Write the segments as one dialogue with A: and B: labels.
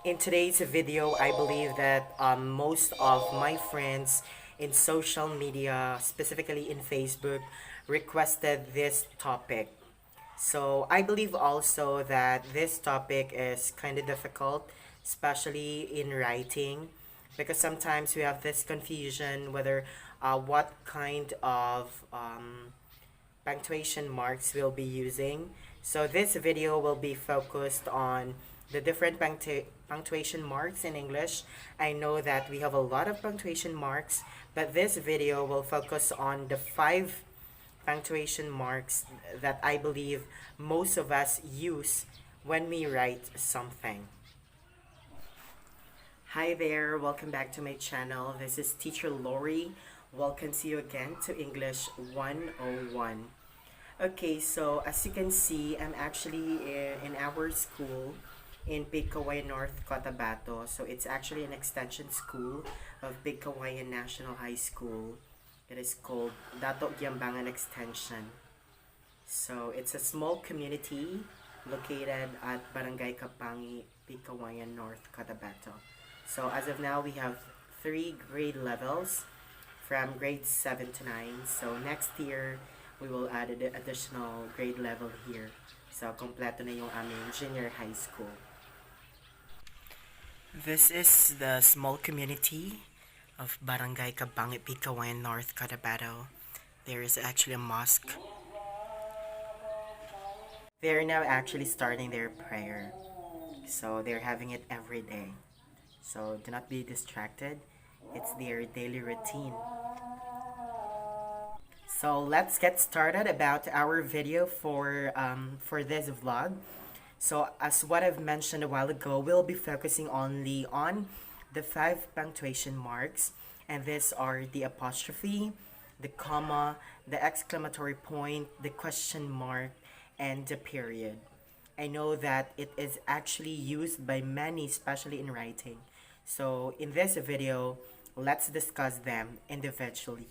A: In today's video, I believe that most of my friends in social media, specifically in Facebook, requested this topic. So I believe also that this topic is kind of difficult, especially in writing, because sometimes we have this confusion whether what kind of punctuation marks we'll be using. So this video will be focused on the different punctuation marks in English. I know that we have a lot of punctuation marks, but this video will focus on the five punctuation marks that I believe most of us use when we write something. Hi there, welcome back to my channel. This is Teacher Lori. Welcome to you again to English 101. Okay, so as you can see, I'm actually in our school in Big Kawayan North, Cotabato. So it's actually an extension school of Big Kawayan National High School. It is called Dato Giambangan Extension. So it's a small community located at Barangay Kapangi, Big Kawayan North, Cotabato. So as of now, we have three grade levels from grade 7 to 9. So next year, we will add an additional grade level here. So kompleto na yung aming junior high school. This is the small community of Barangay Kapangi, Kawayan North, Cotabato. There is actually a mosque. They're now actually starting their prayer. So they're having it every day. So do not be distracted. It's their daily routine. So let's get started about our video for this vlog. So as what I've mentioned a while ago, we'll be focusing only on the five punctuation marks, and these are the apostrophe, the comma, the exclamatory point, the question mark, and the period. I know that it is actually used by many, especially in writing. So in this video, let's discuss them individually.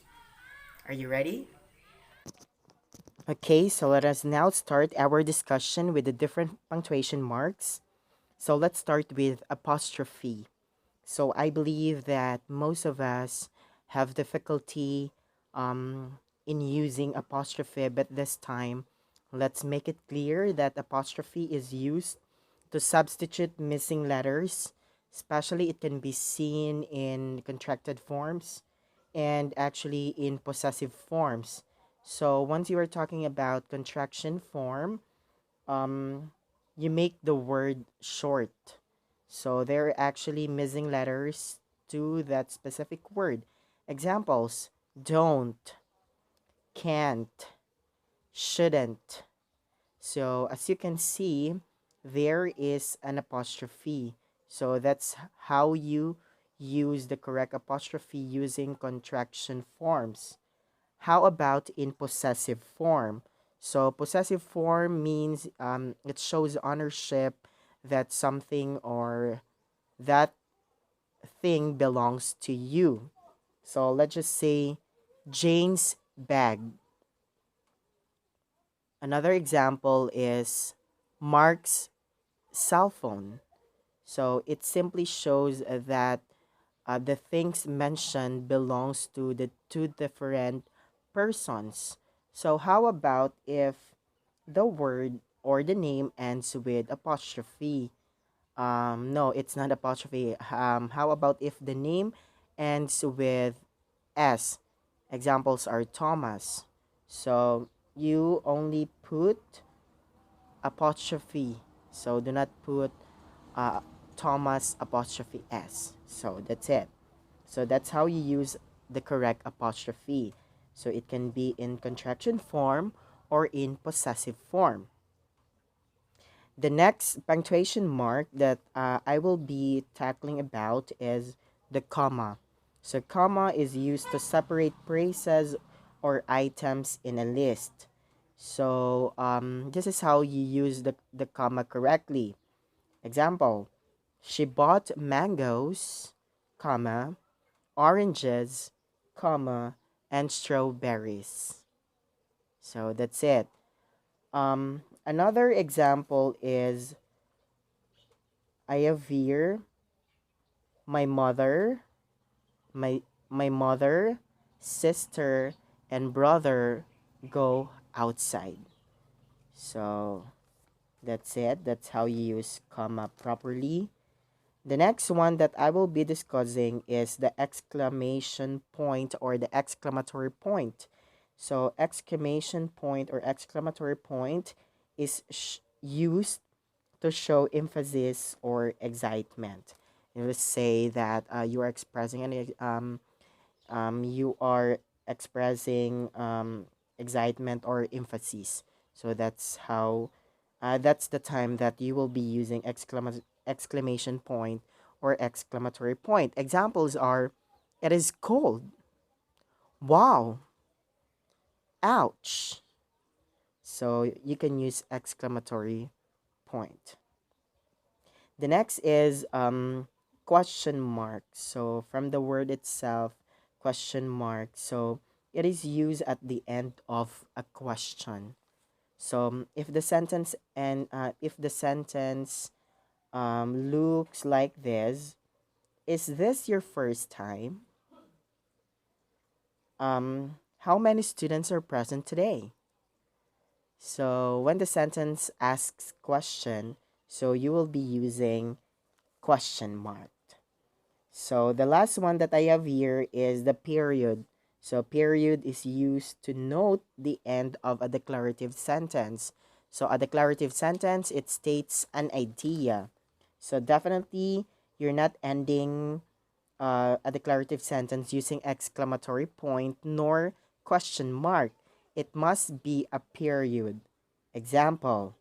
A: Are you ready? Okay, so let us now start our discussion with the different punctuation marks. So let's start with apostrophe. So I believe that most of us have difficulty in using apostrophe, but this time let's make it clear that apostrophe is used to substitute missing letters. Especially it can be seen in contracted forms and actually in possessive forms. So once you are talking about contraction form, you make the word short. So there are actually missing letters to that specific word. Examples: don't, can't, shouldn't. So as you can see, there is an apostrophe. So that's how you use the correct apostrophe using contraction forms. How about in possessive form? So possessive form means it shows ownership, that something or that thing belongs to you. So let's just say Jane's bag. Another example is Mark's cell phone. So it simply shows that the things mentioned belongs to the two different persons. So how about if the word or the name ends with apostrophe? No, it's not apostrophe. How about if the name ends with S? Examples are Thomas. So you only put apostrophe. So do not put uh, Thomas apostrophe S. So that's it. So that's how you use the correct apostrophe. So it can be in contraction form or in possessive form. The next punctuation mark that I will be tackling about is the comma. So comma is used to separate phrases or items in a list. So this is how you use the comma correctly. Example: she bought mangoes, comma, oranges, comma, and strawberries. So that's it. Another example is I have here my mother, my mother, sister, and brother go outside. So that's it. That's how you use comma properly. The next one that I will be discussing is the exclamation point or the exclamatory point. So exclamation point or exclamatory point is used to show emphasis or excitement. You will say that you are expressing any you are expressing excitement or emphasis. So that's the time that you will be using exclamation point or exclamatory point. Examples are, it is cold, wow, ouch. So you can use exclamatory point. The next is question mark. So from the word itself, question mark. So it is used at the end of a question. So if the sentence looks like this, is this your first time? How many students are present today? So when the sentence asks question, so you will be using question mark. So the last one that I have here is the period. So period is used to note the end of a declarative sentence. So a declarative sentence, it states an idea. So definitely you're not ending a declarative sentence using exclamatory point nor question mark. It must be a period. Example,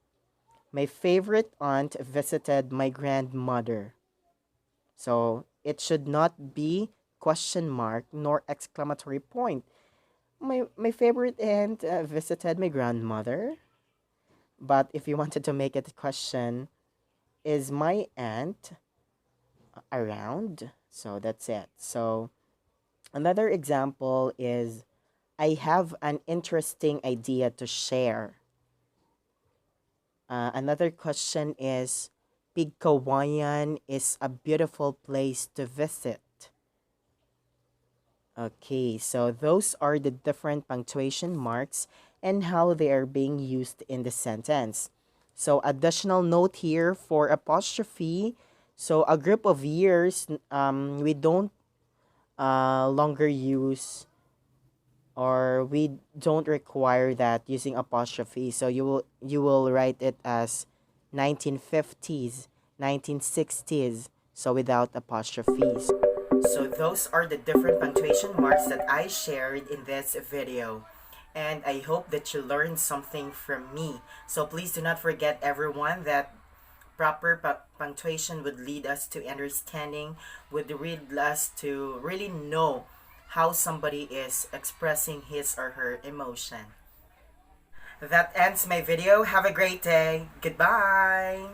A: my favorite aunt visited my grandmother. So it should not be question mark nor exclamatory point. My favorite aunt visited my grandmother. But if you wanted to make it a question, is my aunt around? So that's it. So another example is, I have an interesting idea to share. Another question is, Pigkawayan is a beautiful place to visit. Okay, so those are the different punctuation marks and how they are being used in the sentence. So additional note here for apostrophe. So a group of years, we don't longer use, or we don't require that using apostrophe. So you will write it as 1950s, 1960s. So without apostrophes. So those are the different punctuation marks that I shared in this video. And I hope that you learned something from me. So please do not forget, everyone, that proper punctuation would lead us to understanding, would lead us to really know how somebody is expressing his or her emotion. That ends my video. Have a great day. Goodbye.